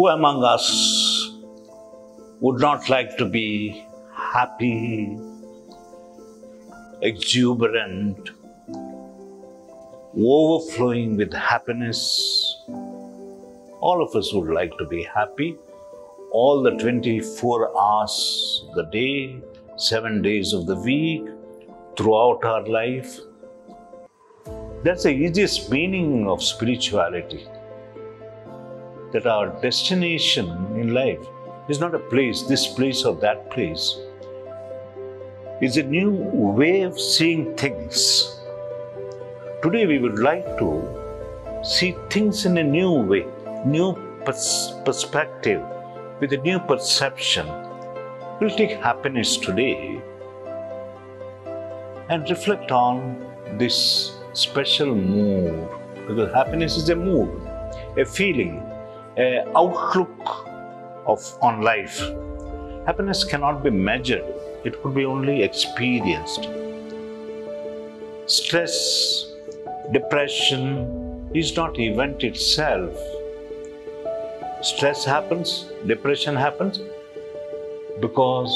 Who among us would not like to be happy, exuberant, overflowing with happiness? All of us would like to be happy all the 24 hours of the day, 7 days of the week, throughout our life. That's the easiest meaning of spirituality. That our destination in life is not a place, this place or that place. It's a new way of seeing things. Today we would like to see things in a new way, new perspective, with a new perception. We'll take happiness today and reflect on this special mood, because happiness is a mood, a feeling, an outlook on life. Happiness cannot be measured, it could be only experienced. Stress, depression is not event itself. Stress happens, depression happens because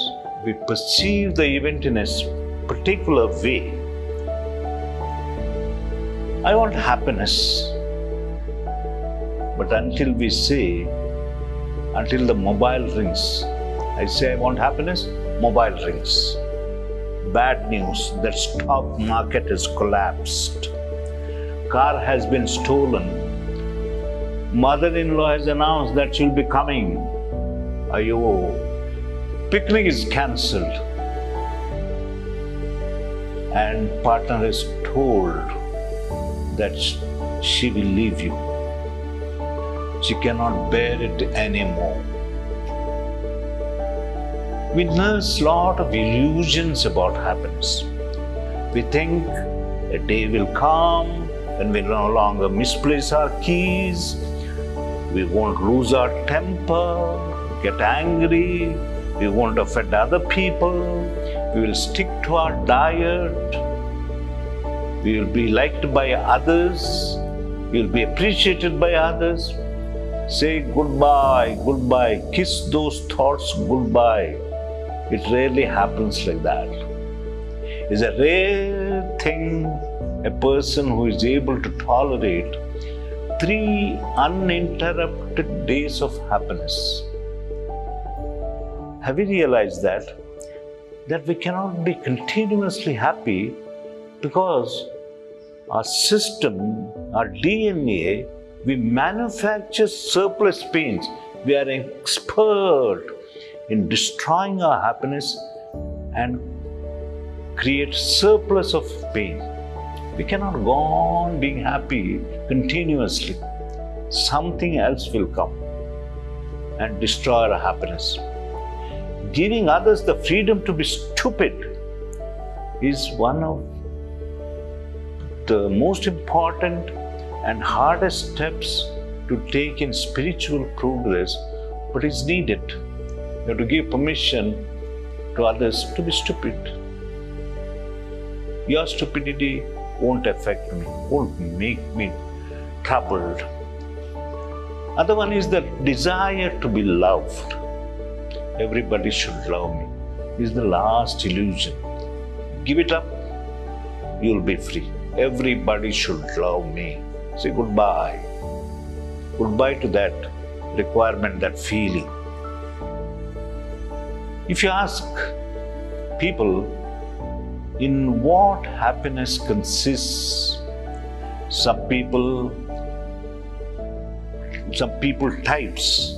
we perceive the event in a particular way. I want happiness, but until the mobile rings, I say I want happiness, mobile rings. Bad news, that stock market has collapsed. Car has been stolen. Mother-in-law has announced that she'll be coming. Ayo, picnic is cancelled. And partner is told that she will leave you. She cannot bear it anymore. We nurse a lot of illusions about happiness. We think a day will come when we no longer misplace our keys, we won't lose our temper, get angry, we won't offend other people, we will stick to our diet, we will be liked by others, we will be appreciated by others. Say goodbye, goodbye, kiss those thoughts goodbye. It rarely happens like that. It's a rare thing, a person who is able to tolerate 3 uninterrupted days of happiness. Have you realized that we cannot be continuously happy because our system, our DNA, we manufacture surplus pains. We are expert in destroying our happiness and create surplus of pain. We cannot go on being happy continuously. Something else will come and destroy our happiness. Giving others the freedom to be stupid is one of the most important and hardest steps to take in spiritual progress, but it's needed. You have to give permission to others to be stupid. Your stupidity won't affect me, won't make me troubled. Other one is the desire to be loved. Everybody should love me. This is the last illusion. Give it up, you'll be free. Everybody should love me. Say goodbye. Goodbye to that requirement, that feeling. If you ask people in what happiness consists, some people types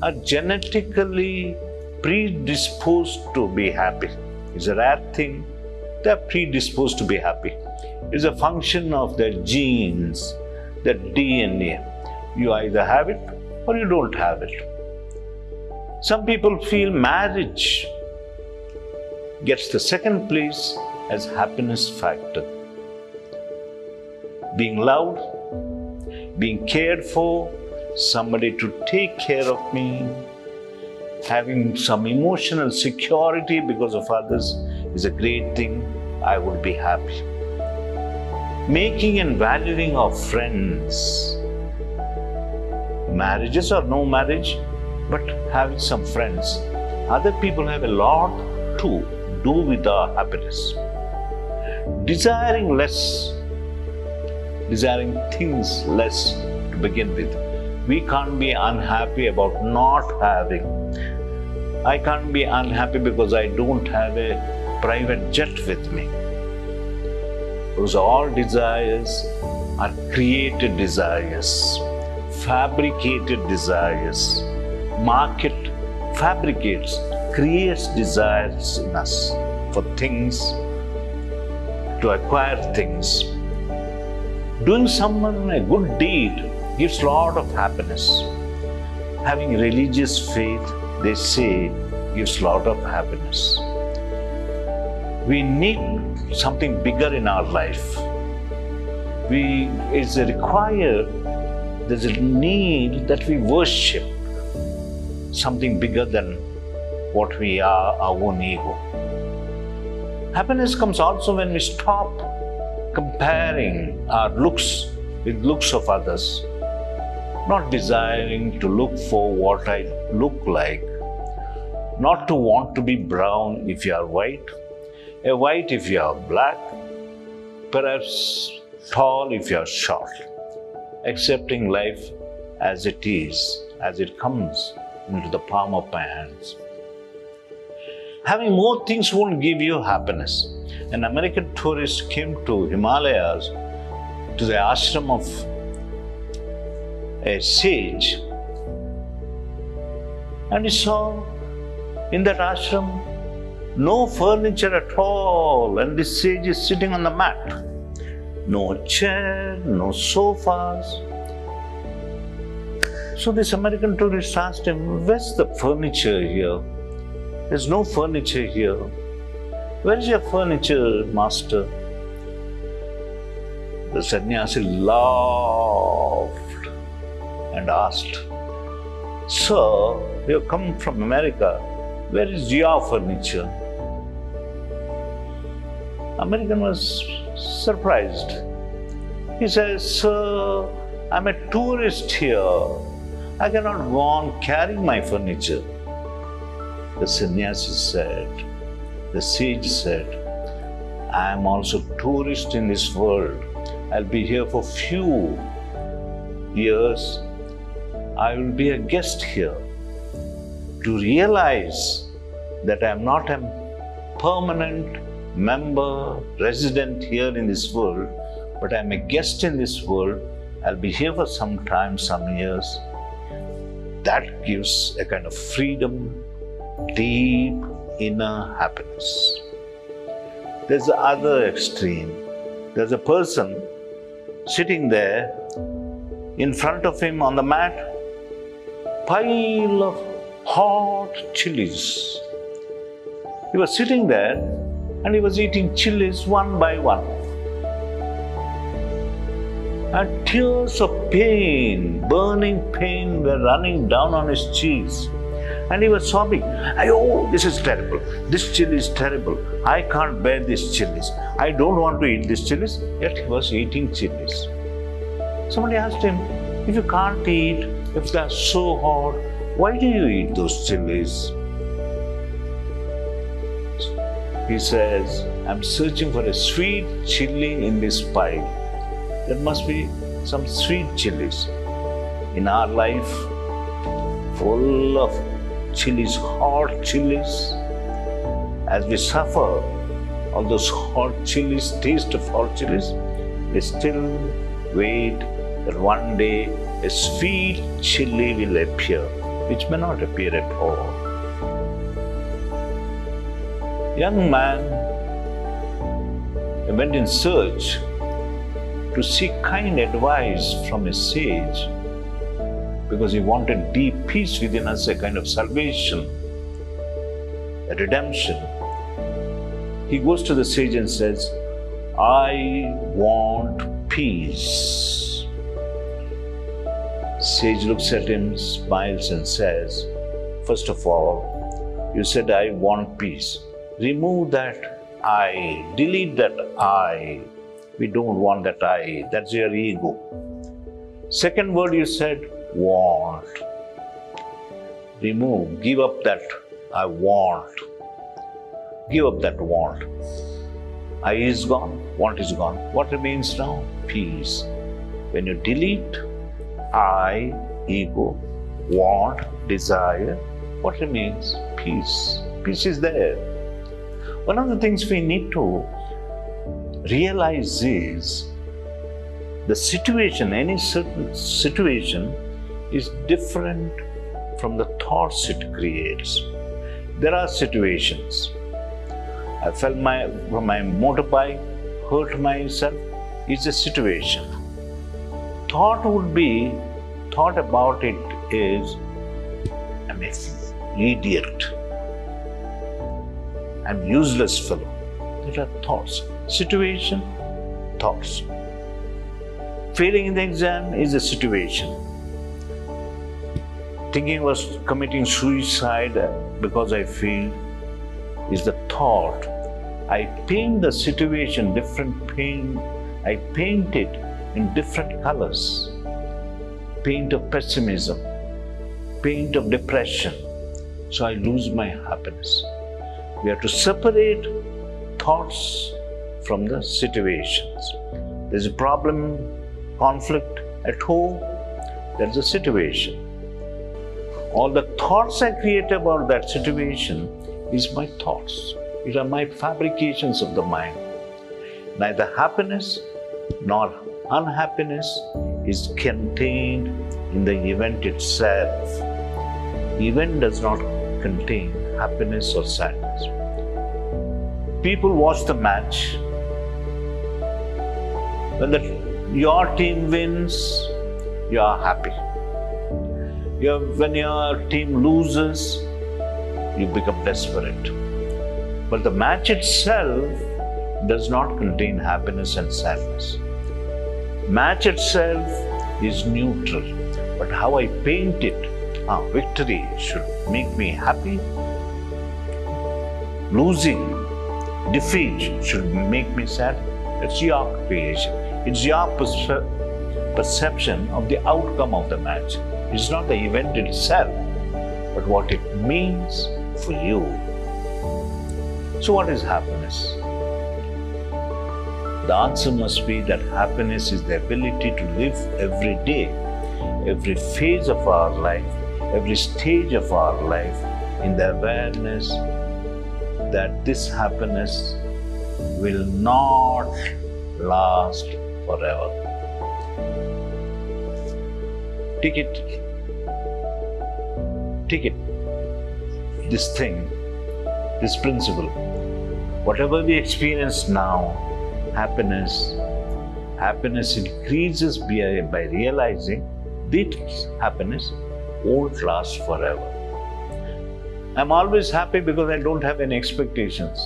are genetically predisposed to be happy. It's a rare thing. They're predisposed to be happy. It's a function of their genes, their DNA. You either have it or you don't have it. Some people feel marriage gets the second place as happiness factor. Being loved, being cared for, somebody to take care of me, having some emotional security because of others is a great thing. I would be happy. Making and valuing our friends marriages or no marriage, but having some friends. Other people have a lot to do with our happiness. Desiring less, desiring things less to begin with. We can't be unhappy about not having. I can't be unhappy because I don't have a private jet with me. Those all desires are created desires, fabricated desires. Market fabricates, creates desires in us for things, to acquire things. Doing someone a good deed gives a lot of happiness. Having religious faith, they say, gives a lot of happiness. We need something bigger in our life. There's a need that we worship something bigger than what we are, our own ego. Happiness comes also when we stop comparing our looks with looks of others, not desiring to look for what I look like, not to want to be brown if you are white, a white if you are black, perhaps tall if you are short, accepting life as it is, as it comes into the palm of my hands. Having more things won't give you happiness. An American tourist came to Himalayas, to the ashram of a sage, and he saw in that ashram no furniture at all, and this sage is sitting on the mat. No chair, no sofas. So this American tourist asked him, "Where's the furniture here? There's no furniture here. Where is your furniture, master?" The sannyasi laughed and asked, "Sir, you have come from America. Where is your furniture?" American was surprised. He says, "Sir, I'm a tourist here. I cannot go on carrying my furniture." The sannyasi said, the sage said, "I am also a tourist in this world. I'll be here for few years. I will be a guest here. To realize that I am not a permanent member, resident here in this world, but I am a guest in this world. I'll be here for some time, some years." That gives a kind of freedom, deep inner happiness. There's the other extreme. There's a person sitting there, in front of him on the mat, pile of hot chilies. He was sitting there and he was eating chilies one by one. And tears of pain, burning pain were running down on his cheeks. And he was sobbing, "Oh, this is terrible. This chili is terrible. I can't bear these chilies. I don't want to eat these chilies." Yet he was eating chilies. Somebody asked him, "If you can't eat, if they are so hot, why do you eat those chilies?" He says, "I'm searching for a sweet chili in this pile. There must be some sweet chilies in our life, full of chilies, hot chilies. As we suffer all those hot chilies, taste of hot chilies, we still wait that one day a sweet chili will appear, which may not appear at all." Young man went in search to seek kind advice from a sage because he wanted deep peace within us, a kind of salvation, a redemption. He goes to the sage and says, "I want peace." Sage looks at him, smiles and says, "First of all, you said I want peace. Remove that I, delete that I. We don't want that I, that's your ego. Second word you said, want. Remove, give up that I want. Give up that want. I is gone, want is gone. What remains now? Peace. When you delete I, ego, want, desire, what remains? Peace. Peace is there. One of the things we need to realize is the situation, any certain situation is different from the thoughts it creates. There are situations. I fell from my motorbike, hurt myself, is a situation. Thought about it is, I'm an idiot. I'm useless fellow. These are thoughts. Situation, thoughts. Failing in the exam is a situation. Thinking of committing suicide because I failed is the thought. I paint the situation I paint it in different colors. Paint of pessimism, paint of depression. So I lose my happiness. We have to separate thoughts from the situations. There's a problem, conflict at home, there's a situation. All the thoughts I create about that situation is my thoughts. These are my fabrications of the mind. Neither happiness nor unhappiness is contained in the event itself. The event does not contain happiness or sadness. People watch the match. When your team wins, you are happy. When your team loses, you become desperate. But the match itself does not contain happiness and sadness. Match itself is neutral, but how I paint it, victory should make me happy. Losing, defeat should make me sad. It's your creation. It's your perception of the outcome of the match. It's not the event itself, but what it means for you. So what is happiness? The answer must be that happiness is the ability to live every day, every phase of our life, every stage of our life in the awareness that this happiness will not last forever. Take it, this thing, this principle. Whatever we experience now, happiness increases by realizing this happiness won't last forever. I'm always happy because I don't have any expectations.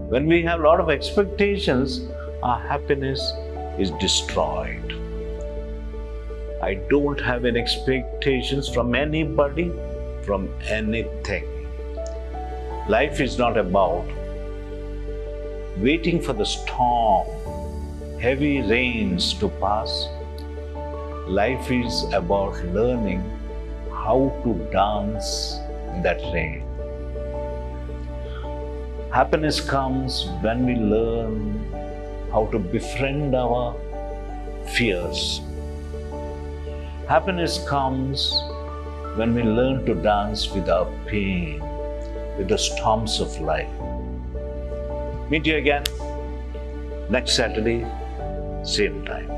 When we have a lot of expectations, our happiness is destroyed. I don't have any expectations from anybody, from anything. Life is not about waiting for the storm, heavy rains to pass. Life is about learning how to dance in that rain. Happiness comes when we learn how to befriend our fears. Happiness comes when we learn to dance with our pain, with the storms of life. Meet you again next Saturday, same time.